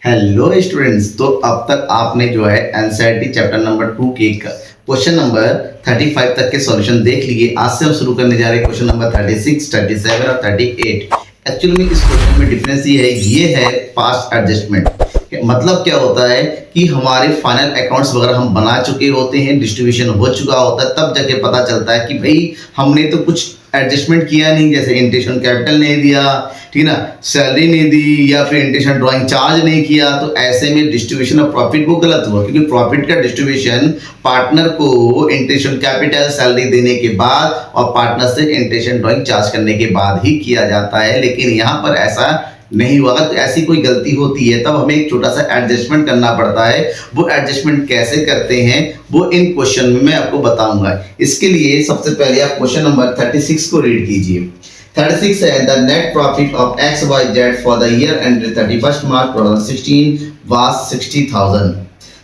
Hello students. तो अब तक आपने जो है एनसीईआरटी चैप्टर नंबर 2 के क्वेश्चन नंबर 35 तक के सॉल्यूशन देख लिए। आज से हम शुरू करने जा रहे हैं क्वेश्चन नंबर 36, 37 और 38। एक्चुअली में इस क्वेश्चन में डिफरेंस ये है पास्ट एडजस्टमेंट। मतलब क्या होता है कि हमारे फाइनल अकाउंट्स वगैरह हम बना चुके होते हैं, डिस्ट्रीब्यूशन हो चुका होता है, तब जाके पता चलता है कि भाई हमने तो कुछ एडजस्टमेंट किया नहीं, जैसे इंटेंशन कैपिटल नहीं दिया, ठीक ना, सैलरी नहीं दी, या फिर इंटेंशन ड्राइंग चार्ज नहीं किया। तो ऐसे में डिस्ट्रीब्यूशन ऑफ प्रॉफिट वो गलत हुआ, क्योंकि प्रॉफिट का डिस्ट्रीब्यूशन पार्टनर को इंटेंशन कैपिटल सैलरी देने के बाद और पार्टनर से इंटेंशन ड्राइंग चार्ज करने के बाद ही किया जाता है। लेकिन यहाँ पर ऐसा नहीं हुआ। तो ऐसी कोई गलती होती है तब हमें एक छोटा सा एडजस्टमेंट करना पड़ता है। वो एडजस्टमेंट कैसे करते हैं वो इन क्वेश्चन में मैं आपको बताऊंगा। इसके लिए सबसे पहले आप क्वेश्चन नंबर 36 को रीड कीजिए। 36 है the net profit of XYZ for the year ended 31 March 2016 was 60,000।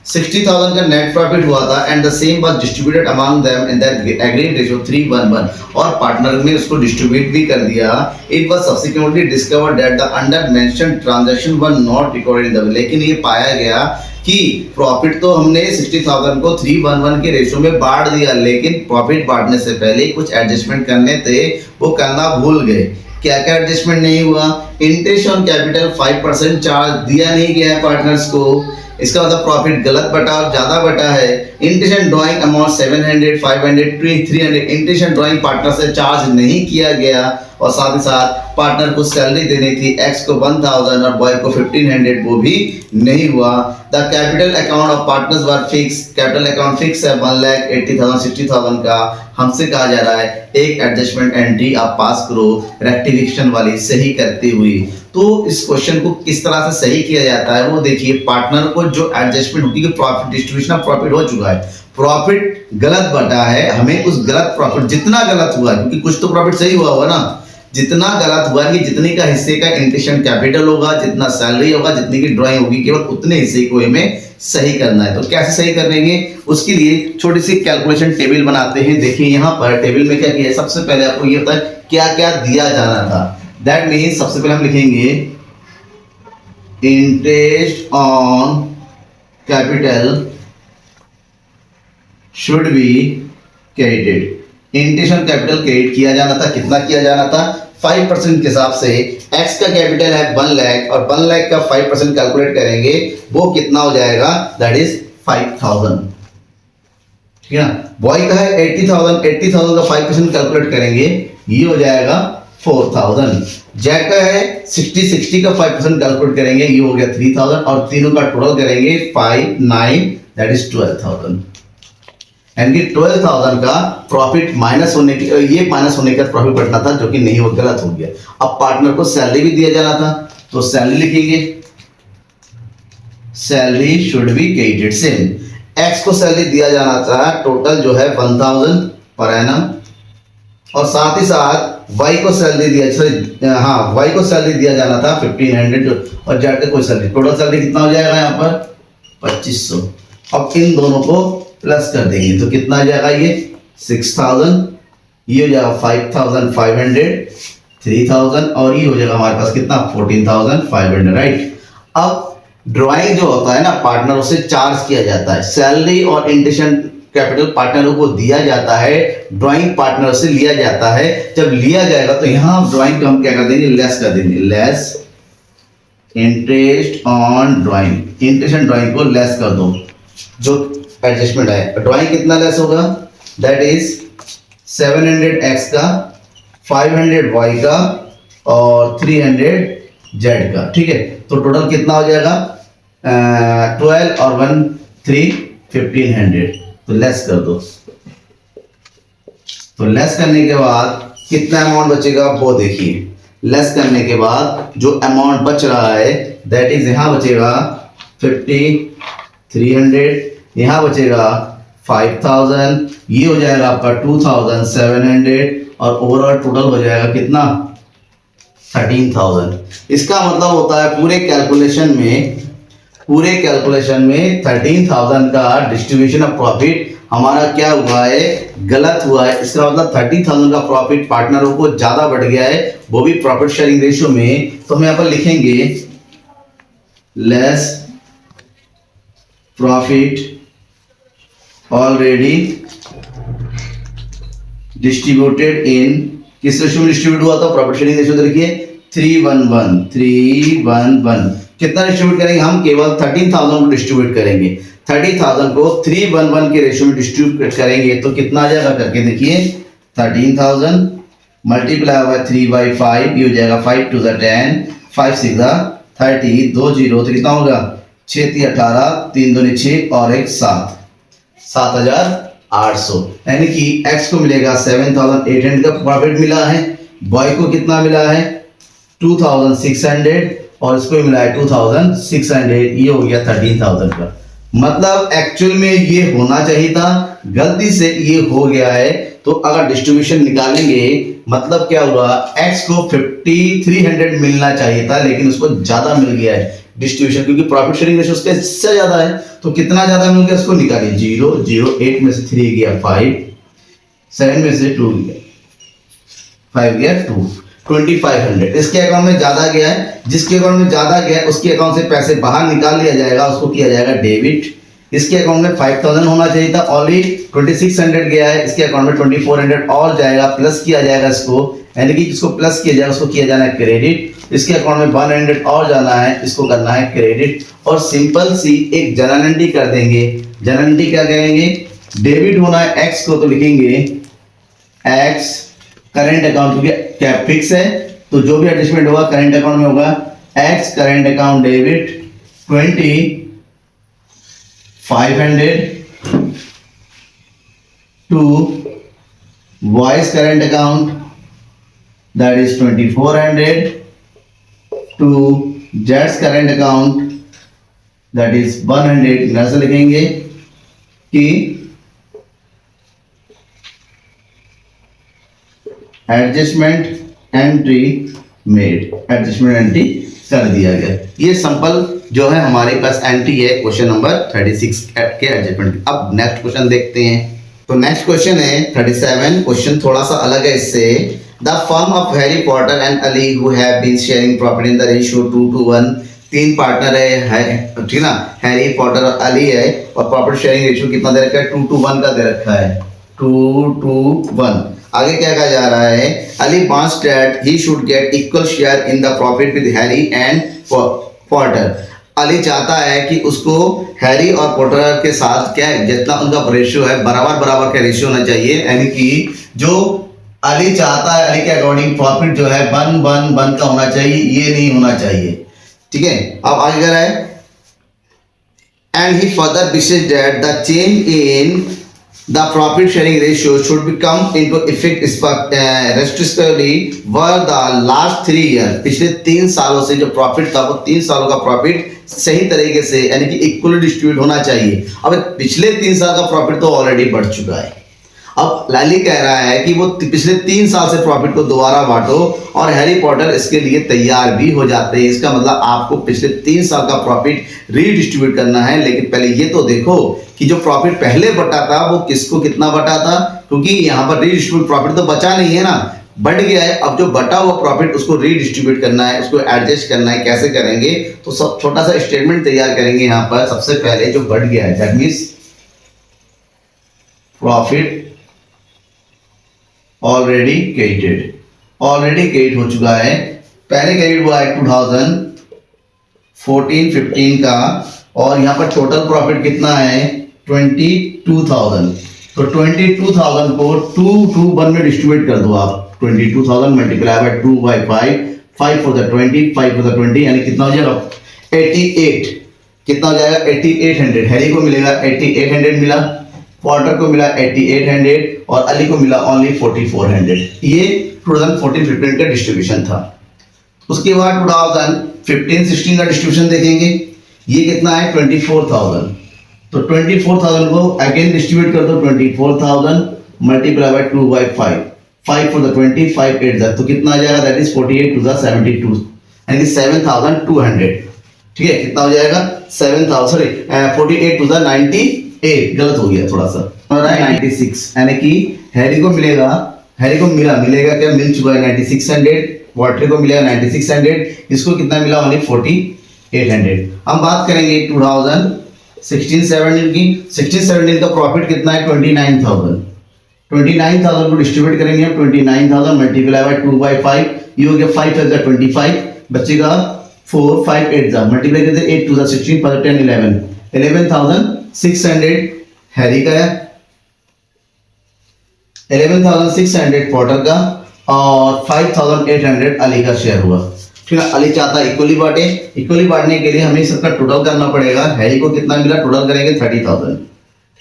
60,000 का नेट प्रॉफिट हुआ था and the same was distributed among them in that agreed ratio 3:1 और पार्टनर ने उसको डिस्ट्रीब्यूट भी कर दिया। It was subsequently discovered that the under mentioned transaction were not recorded in the, लेकिन ये पाया गया कि प्रॉफिट तो हमने 60,000 को 3:1 के रेशियो में बांट दिया, लेकिन प्रॉफिट बांटने से पहले कुछ एडजस्टमेंट करने थे, वो करना भूल गए। क्या क्या एडजस्टमेंट नहीं हुआ? इंटरेस्ट ऑन कैपिटल 5% चार्ज दिया नहीं गया है पार्टनर्स को, इसका मतलब प्रॉफिट गलत बटा और ज्यादा बटा है। Intention drawing amount 700, 500, 300, intention drawing partner से चार्ज नहीं किया गया और साथ ही साथ पार्टनर को सैलरी देनी थी, एक्स को 1000 और बॉय को 1500, वो भी नहीं हुआ। The capital account of partners were fix, capital account fix है 1,80,000 60,000 का। हमसे कहा जा रहा है एक एडजस्टमेंट एंट्री आप पास करो रेक्टिफिकेशन वाली सही करते हुए। तो इस क्वेश्चन को किस तरह से सही किया जाता है वो देखिए। पार्टनर को जो एडजस्टमेंट होती है, प्रॉफिट डिस्ट्रीब्यूशन ऑफ प्रॉफिट हो चुका है, प्रॉफिट गलत बटा है, हमें उस गलत प्रॉफिट जितना गलत हुआ है, क्योंकि कुछ तो प्रॉफिट सही हुआ होगा ना, जितना गलत हुआ कि जितने का हिस्से का इंटेंशन कैपिटल होगा, जितना सैलरी होगा, जितनी की ड्राइंग होगी, केवल उतने हिस्से को हमें सही करना है। तो कैसे सही करेंगे उसके लिए छोटी सी कैलकुलेशन टेबल बनाते हैं। देखिए यहाँ पर टेबल में क्या किया है, सबसे पहले आपको ये होता है क्या क्या दिया जाना था। दैट मीन्स सबसे पहले हम लिखेंगे interest on capital should be credited. Intention capital credit किया जाना था, कितना किया जाना था? 5% के हिसाब से। एक्स का कैपिटल है 1 लाख और 1 लाख का 5% कैलकुलेट करेंगे, वो कितना हो जाएगा? दैट इज 5,000, ठीक है ना। बॉय का है 80,000, 80,000 का 5% कैलकुलेट करेंगे, ये हो जाएगा 4,000। जैक का है 60 का 5% कैलकुलेट करेंगे, ये हो गया 3,000 और तीनों का टोटल करेंगे 5, 9, दैट इज 12,000। यानी कि 12,000 का प्रॉफिट माइनस होने की, ये माइनस होने का प्रॉफिट बढ़ना था, जो कि नहीं हो, गलत हो गया। अब पार्टनर को सैलरी भी दिया जाना था, तो सैलरी लिखेंगे, salary should be credited. Same x को सैलरी दिया जाना था, टोटल जो है 1000 पर एनम, और साथ ही साथ वाई को सैलरी दिया, हाँ वाई को सैलरी दिया जाना था 1500 और जेड का कोई सैलरी, टोटल सैलरी कितना हो जाएगा यहाँ पर? 2500। अब इन दोनों को प्लस कर देंगे तो कितना आ जाएगा? ये 6000, ये हो जाएगा 5500, 3000 और ये हो जाएगा हमारे पास कितना? 14,500, राइट। अब ड्राइंग जो होता है ना, पार्टनरों से चार्ज किया जाता है, सैलरी और इंटेंशन कैपिटल पार्टनरों को दिया जाता है, ड्राइंग पार्टनर से लिया जाता है। जब लिया जाएगा तो यहां ड्राइंग को हम क्या कर देंगे? लेस कर देंगे, less interest on drawing, intention drawing को लेस कर दो, जो एडजस्टमेंट है। ड्राइंग कितना लेस होगा? दैट इज 700x का, 500 y का और 300 z का, ठीक है। तो टोटल कितना हो जाएगा? 12 और 1 3 1500, तो लेस कर दो। तो लेस करने के बाद कितना अमाउंट बचेगा वो देखिए। लेस करने के बाद जो अमाउंट बच रहा है दैट इज यहां बचेगा 50, 300, यहाँ बचेगा 5000, ये हो जाएगा आपका 2700 और ओवरऑल टोटल हो जाएगा कितना? 13,000। इसका मतलब होता है पूरे कैलकुलेशन में 13,000 का डिस्ट्रीब्यूशन ऑफ प्रॉफिट हमारा क्या हुआ है? गलत हुआ है। इसका मतलब 30,000 का प्रॉफिट पार्टनरों को ज्यादा बढ़ गया है, वो भी प्रॉफिट शेयरिंग रेशियो में। तो हम यहाँ पर लिखेंगे less profit already distributed in, किस रेशियो में डिस्ट्रीब्यूट हुआ था? प्रॉफिट शेयरिंग रेशियो देखिए 311 कितना डिस्ट्रीब्यूट करेंगे हम? केवल 13,000 को डिस्ट्रीब्यूट करेंगे। 30,000 को 311 के रेशियो में डिस्ट्रीब्यूट करेंगे तो कितना आ जाएगा करके देखिए, 13,000 मल्टीप्लाई हुआ 3/5, ये हो जाएगा 5 2 10, 5 6 30, 2 0 तो कितना होगा 6 3 18, 3 2 6 और 1 7, 7,800। यानी कि x को मिलेगा 7,800 का प्रॉफिट मिला है, y को कितना मिला है 2,600 और इसको मिला है 2,600, ये हो गया 13,000 का। मतलब एक्चुअल में ये होना चाहिए था, गलती से ये हो गया है। तो अगर डिस्ट्रीब्यूशन निकालेंगे मतलब क्या हुआ, x को 5,300 मिलना चाहिए था लेकिन उसको ज्यादा मिल गया है डिस्ट्रीब्यूशन, क्योंकि प्रॉफिट शेयरिंग रेशियो उसका इससे ज्यादा है। तो कितना ज्यादा मिल गया उसको निकालिए, 0 0, 8 में से 3 गया 5, 7 में से 2 गया 5 गया 2, 2,500 इसके अकाउंट में ज्यादा गया है। जिसके अकाउंट में ज्यादा गया है उसके अकाउंट से पैसे बाहर निकाल लिया जाएगा, उसको किया जाएगा डेबिट। इसके अकाउंट में 5,000 होना चाहिए था, ओनली 2,600 गया है, इसके अकाउंट में 2,400 और जाएगा, प्लस किया जाएगा इसको, यानी कि जिसको प्लस किया जाएगा उसको किया जाना है क्रेडिट। इसके अकाउंट में 100 और जाना है, इसको करना है क्रेडिट। और सिंपल सी एक जनरल कर देंगे। जनरल क्या करेंगे, डेबिट होना है x को तो लिखेंगे x करेंट अकाउंट, क्योंकि क्या फिक्स है तो जो भी एडजस्टमेंट होगा करेंट अकाउंट में होगा। x current account debit 2,500 to y current account that is 2,400 to z current account that is 100। इधर से लिखेंगे कि adjustment entry made, adjustment entry कर दिया गया। ये सिंपल जो है हमारे पास एंट्री है क्वेश्चन नंबर 36 के एडजस्टमेंट। अब नेक्स्ट क्वेश्चन देखते हैं। तो नेक्स्ट क्वेश्चन है 37। क्वेश्चन थोड़ा सा अलग है इससे। The firm of Harry Potter and Ali who have been sharing property in the ratio 2:1। तीन पार्टनर है, ठीक ना, हैरी पॉटर और अली है, और प्रॉपर्टी शेयरिंग रेशियो कितना दे रखा है 2:1 का दे रखा है, 2:1। आगे क्या कहा जा रहा है, Ali wants that he should get equal share in the profit with Harry and Potter. Ali चाहता है कि उसको हैरी और पॉटर के साथ क्या है, जितना उनका रेशियो है बराबर बराबर का रेशियो होना चाहिए। यानी कि जो अली चाहता है, अली के अकॉर्डिंग प्रॉफिट जो है 1:1 का होना चाहिए, ये नहीं होना चाहिए, ठीक है। अब आगे कह रहा है and he further wishes that the change in the profit sharing ratio should become into effect retrospectively for the last 3 years। पिछले 3 सालों से जो प्रॉफिट था वो 3 सालों का प्रॉफिट सही तरीके से यानी कि इक्वली डिस्ट्रीब्यूट होना चाहिए। अब पिछले 3 साल का प्रॉफिट तो ऑलरेडी बढ़ चुका है। अब लाली कह रहा है कि वो पिछले 3 साल से प्रॉफिट को दोबारा बांटो, और हैरी पॉटर इसके लिए तैयार भी हो जाते हैं। इसका मतलब आपको पिछले 3 साल का प्रॉफिट रीडिस्ट्रीब्यूट करना है। लेकिन पहले ये तो देखो कि जो प्रॉफिट पहले बटा था वो किसको कितना बटा था, क्योंकि यहाँ पर रीडिस्ट्रीब्यूट प्रॉफिट तो बचा नहीं है ना, बढ़ गया है। अब जो बटा हुआ प्रॉफिट उसको रीडिस्ट्रीब्यूट करना है, उसको एडजस्ट करना है। कैसे करेंगे, तो सब छोटा सा स्टेटमेंट तैयार करेंगे। यहाँ पर सबसे पहले जो बढ़ गया है that means profit already credit हो चुका है। पहले क्रेडिट हुआ है 2014-15 का, और यहाँ पर टोटल प्रॉफिट कितना है 22,000। तो 22,000 को 2:1 में डिस्ट्रीब्यूट कर दो आप। 22,000 multiply by 2/5, 5 for the 20, 5 for the 20, यानी कितना हो जाएगा 88। कितना हो जाएगा 8800। हैरी को मिलेगा 8800 मिला, पॉटर को मिला 8800 और अली को मिला ओनली 4400। ये 2014-15 का डिस्ट्रीब्यूशन था। उसके बाद 2015-16 का डिस्ट्रीब्यूशन देखेंगे। ये कितना है 24,000। तो 24,000 को अगेन डिस्ट्रीब्यूट कर दो, 24,000 multiply by 2/5, 5 for the 20, 5 8 that, तो कितना आ जाएगा दैट इज 48 to the 72, यानी 7,200। ठीक है, कितना हो जाएगा 48 to the 98, गलत हो गया थोड़ा सा, 96, यानी कि हैरी को मिलेगा क्या, मिल चुका है 9600, वॉटर को मिलेगा 9600, इसको कितना मिला ओनली 48। 800। हम बात करेंगे 2016-17 की। 16-17 का प्रॉफिट कितना है 29,000। 29,000 को डिस्ट्रीब्यूट करेंगे हम, 29,000 मल्टीप्लाई बाय 2/5, ये हो गया 5 का 25, बचेगा 4, 5 8 जा मल्टीप्लाई करते 8 2 16 5 10 11, 11,600 हैरी का है, 11,600 पोर्टर का और 5,800 अली का शेयर हुआ। ठीक है, अली चाहता है इक्वली बांटे। इक्वली बांटने के लिए हमें सबका टोटल करना पड़ेगा। हैरी को कितना मिला, टोटल करेंगे 30,000।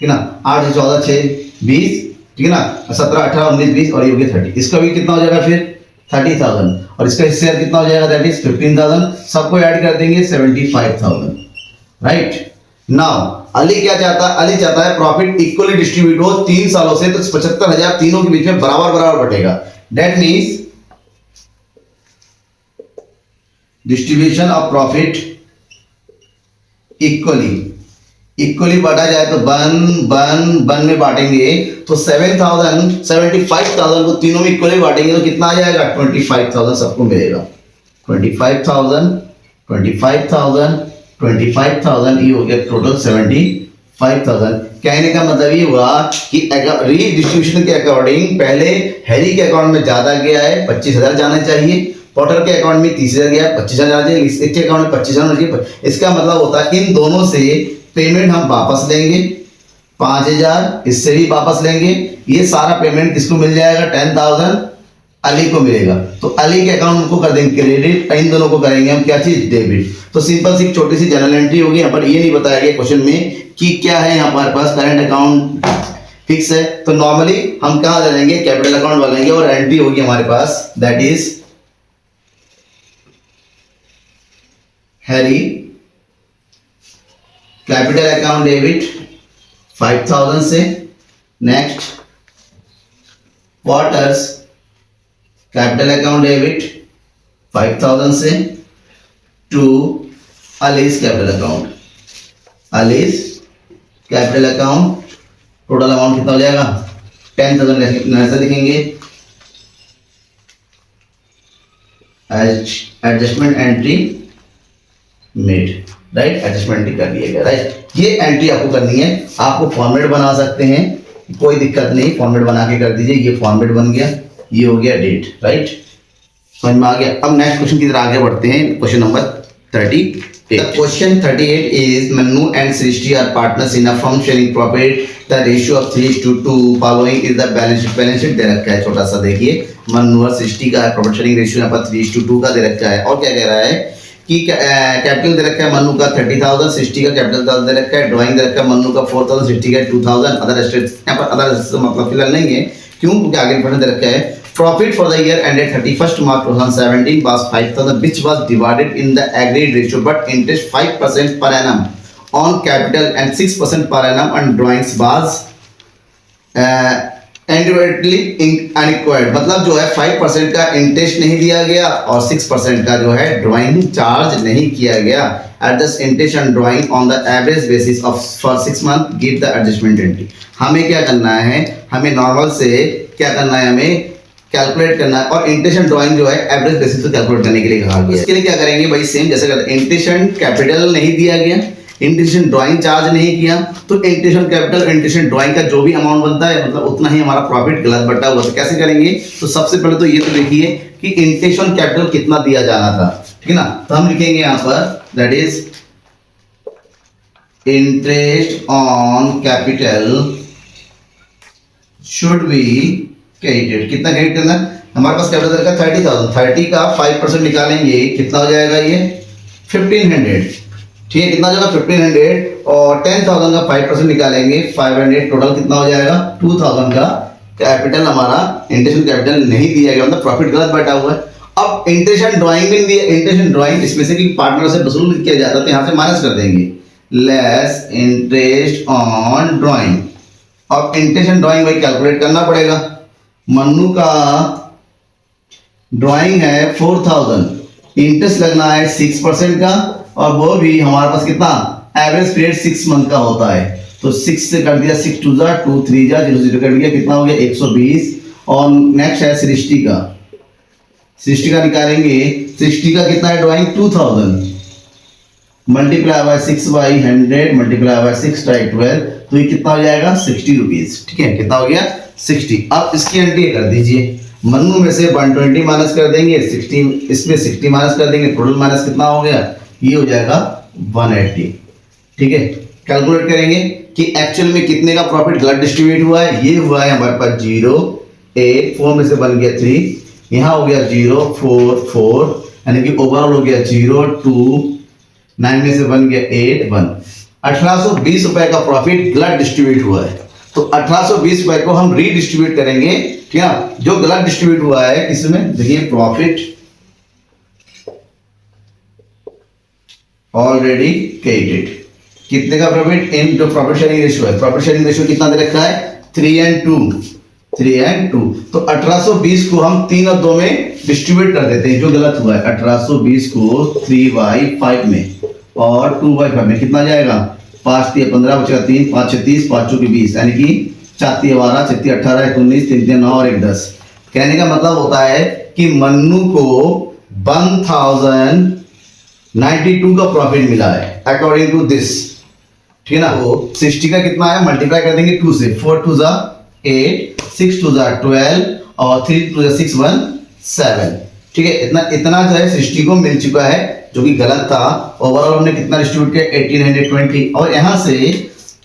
ठीक है ना, 8 14 6 20, ठीक है ना, 17 18 19 20 और ये हो गया 30। इसका भी कितना हो जाएगा फिर 30,000 और इसका शेयर कितना हो जाएगा, दैट इज 15,000। सबको ऐड कर देंगे 75,000। राइट नाउ अली क्या चाहता है, अली चाहता है प्रॉफिट इक्वली डिस्ट्रीब्यूट हो 3 सालों से, तो 75,000 तीनों के बीच में बराबर बराबर बटेगा। That means distribution of profit equally बांटा जाए तो वन में बांटेंगे तो 75,000 को तीनों में इक्वली बांटेंगे तो कितना आ जाएगा 25,000 सबको मिलेगा। 25,000 ये हो गया टोटल 75,000। कहने का मतलब ये हुआ कि रीडिस्ट्रीब्यूशन के अकॉर्डिंग पहले हैरी के अकाउंट में ज्यादा गया है 25,000 जाना चाहिए, पोर्टर के अकाउंट में 30,000 गया 25,000 जाना चाहिए, इसके अकाउंट में 25,000 चाहिए। इसका मतलब होता है इन दोनों से पेमेंट हम वापस लेंगे 5,000, इससे भी वापस लेंगे। ये सारा पेमेंट किसको मिल जाएगा 10,000 अली को मिलेगा। तो अली के अकाउंट को कर देंगे क्रेडिट, इन दोनों को करेंगे हम क्या चीज डेबिट। तो सिंपल सी छोटी सी जनरल एंट्री होगी। यहाँ पर ये नहीं बताया गया क्वेश्चन में कि क्या है, यहाँ पर पास करंट अकाउंट फिक्स है तो नॉर्मली हम कहाँ डालेंगे कैपिटल अकाउंट डालेंगे और एंट्री होगी हमारे पास that is Harry capital account debit 5,000 से। Next porters capital account debit 5,000 से to Ali's capital account. Ali's capital account total amount कितना हो जाएगा 10,000 ऐसे लिखेंगे। Adjustment entry made, right, adjustment entry कर दिएगा। राइट, ये एंट्री आपको करनी है। आपको फॉर्मेट बना सकते हैं, कोई दिक्कत नहीं, फॉर्मेट बना के कर दीजिए। ये फॉर्मेट बन गया, ये हो गया डेट। राइट, समझ में आ गया। अब नेक्स्ट क्वेश्चन की तरफ आगे बढ़ते हैं। Question number 38। Question 38 is Mannu and Srishti are partners in a firm sharing profit, the ratio of 3:2 following is the balance sheet. Balance sheet दे रखा है छोटा सा, देखिए मन्नू और सृष्टि का प्रॉफिट शेयरिंग रेशियो यहाँ पर 3:2 का दे रखा है। और क्या कह रहा है कि कैपिटल दे रखा है मन्नू का 30,000, सृष्टि का कैपिटल दे रखा है, ड्राइंग दे रखा है मन्नू का 4,000, सृष्टि का 2,000। अदर एसेट्स यहाँ पर अदर एसेट्स मतलब फिलहाल नहीं है, क्यों, क्योंकि आगे प्रश्न दे रखा है profit for the year ended 31st March 2017 was 5,000 which was divided in the agreed ratio but interest 5% per annum on capital and 6% per annum on drawings was indirectly unacquired। मतलब जो है 5% का इंटरेस्ट नहीं दिया गया और 6% का जो है ड्राइंग चार्ज नहीं किया गया। Adjust interest and drawing on the average basis of for 6 months, give the adjustment entry। हमें क्या करना है, हमें नॉर्मल से क्या करना है, हमें कैलकुलेट करना है और इंटरेस्ट एंड ड्राइंग जो है एवरेज बेसिस पे कैलकुलेट करने के लिए कहा गया है। इसके लिए क्या करेंगे भाई, सेम जैसे करते हैं, इंटरेस्ट एंड कैपिटल नहीं दिया गया, इंटरेस्ट एंड ड्राइंग चार्ज नहीं किया, तो interest and capital interest and drawing का जो भी अमाउंट बनता है मतलब उतना ही हमारा प्रॉफिट गलत बटा हुआ। तो कैसे करेंगे, तो सबसे पहले तो ये तो देखिए कि इंटरेस्ट एंड कैपिटल कितना दिया जाना था, ठीक है ना। तो हम लिखेंगे यहाँ पर that is interest on capital should be credited. कितना क्रेडिट करना है, हमारे पास कैपिटल का 30,000, 30 का 5% निकालेंगे कितना हो जाएगा, ये 1,500। ठीक है, कितना हो जाएगा 1,500 और 10,000 का 5% निकालेंगे 500, टोटल कितना हो जाएगा 2,000 का कैपिटल हमारा इंटरेस्ट कैपिटल नहीं दिया गया, मतलब प्रॉफिट गलत बैठा हुआ है। अब इंटरेस्ट एंड ड्राइंग भी दिया, इंटरेस्ट एंड ड्राइंग इसमें से कि पार्टनर से वसूल किया जाता है तो यहाँ से माइनस कर देंगे, लेस इंटरेस्ट ऑन ड्राइंग। अब इंटरेस्ट एंड ड्राइंग भाई कैलकुलेट करना पड़ेगा। मन्नू का ड्राइंग है 4,000, इंटरेस्ट लगना है 6% का और वो भी हमारे पास कितना एवरेज पीरियड 6 मंथ का होता है, तो 6 से कर दिया, 6 2 जा 2 3 जा 0 0 कर दिया, कितना हो गया 120। और नेक्स्ट है सृष्टि का, सृष्टि का निकालेंगे, सृष्टि का कितना है drawing 2,000, multiply by 6/100 multiply by 6/12, तो ये कितना हो जाएगा 60 रुपीज। ठीक है, कितना हो गया 60। अब इसकी एंट्री कर दीजिए, मन्नू में से 120 माइनस कर देंगे, 60 इसमें 60 माइनस कर देंगे, टोटल माइनस कितना हो गया, ये हो जाएगा 180। ठीक है, कैलकुलेट करेंगे कि एक्चुअल में कितने का प्रॉफिट गलत डिस्ट्रीब्यूट हुआ है। ये हुआ है हमारे पास 0 8 4 में से बन गया 3, यहाँ हो गया 0 4 4, यानी कि ओवरऑल हो गया 0 2 9 में से बन गया 8 1। 1820 रुपए का प्रॉफिट गलत डिस्ट्रीब्यूट हुआ है, तो 1820 रुपए को हम रीडिस्ट्रीब्यूट करेंगे। ठीक है, जो गलत डिस्ट्रीब्यूट हुआ है इसमें देखिए प्रॉफिट ऑलरेडी क्रेडिटेड, कितने का प्रॉफिट इन जो प्रॉफिट शेयरिंग रेशियो है, प्रॉफिट शेयरिंग रेशियो कितना दे रखा है 3:2। तो 1820 को हम 3 और 2 में डिस्ट्रीब्यूट कर देते हैं, जो गलत हुआ है 1820 को 3/5 में और 2/5 में कितना जाएगा, 5 3 15 बचेगा 3 5 6 30 5 चौके 20, यानी कि 4 3 12 6 3 18 1 19 3 3 9 और 1 10। कहने का मतलब होता है कि मन्नू को 1092 का प्रॉफिट मिला है अकॉर्डिंग टू दिस। ठीक है ना, वो 60 का कितना है, मल्टीप्लाई कर देंगे 2 से, 4 2 जा 8 6 2 जा 12 और 3 2 जा 6 1 7। ठीक है, इतना जो है 60 को मिल चुका है, जो कि गलत था। ओवरऑल हमने कितना डिस्ट्रीब्यूट किया 1820, और यहाँ से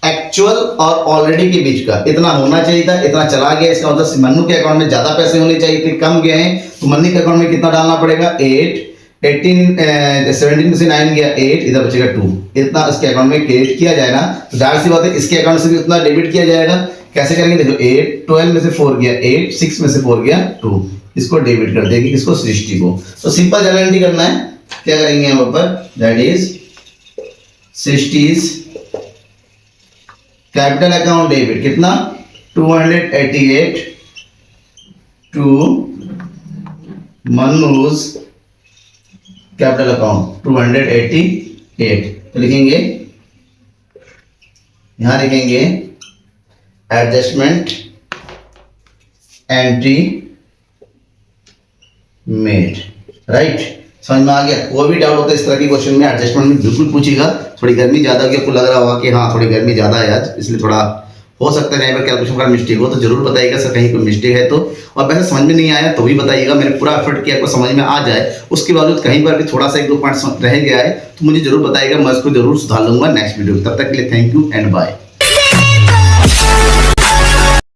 एक्चुअल और ऑलरेडी के बीच का इतना होना चाहिए था, इतना चला गया। इसका मतलब मन्नू के अकाउंट में ज्यादा पैसे होने चाहिए थे, कम गए हैं, तो मन्नू के अकाउंट में कितना डालना पड़ेगा 8 17 में से 9 गया 8, इधर बचेगा 2, इतना इसके अकाउंट में क्रेडिट किया जाएगा। तो जाहिर सी बात है इसके अकाउंट से भी उतना डेबिट किया जाएगा। कैसे करेंगे, देखो 8 12 में से 4 गया 8 6 में से 4 गया 2, इसको डेबिट कर देंगे, किसको 60 को। तो सिंपल जनरल एंट्री करना है, क्या करेंगे हम ऊपर, that is 60 capital account debit कितना 288 टू मन्नूज कैपिटल अकाउंट 288। तो लिखेंगे, यहां लिखेंगे एडजस्टमेंट एंट्री मेड। राइट, समझ में आ गया। कोई भी डाउट होता है इस तरह के क्वेश्चन में एडजस्टमेंट में बिल्कुल पूछिएगा। थोड़ी गर्मी ज्यादा होगी, आपको लग रहा होगा कि हाँ थोड़ी गर्मी ज्यादा है आज, इसलिए थोड़ा हो सकता है कहीं पर कैलकुलेशन का मिस्टेक हो, तो जरूर बताइएगा सर कहीं कोई मिस्टेक है तो। और वैसे समझ में नहीं आया तो भी बताइएगा, मैंने पूरा एफर्ट किया आपको समझ में आ जाए। उसके बावजूद कहीं पर भी थोड़ा सा 1-2 पॉइंट रह गया है तो मुझे जरूर बताइएगा, मैं उसको जरूर सुधार लूंगा नेक्स्ट वीडियो। तब तक के लिए थैंक यू एंड बाय।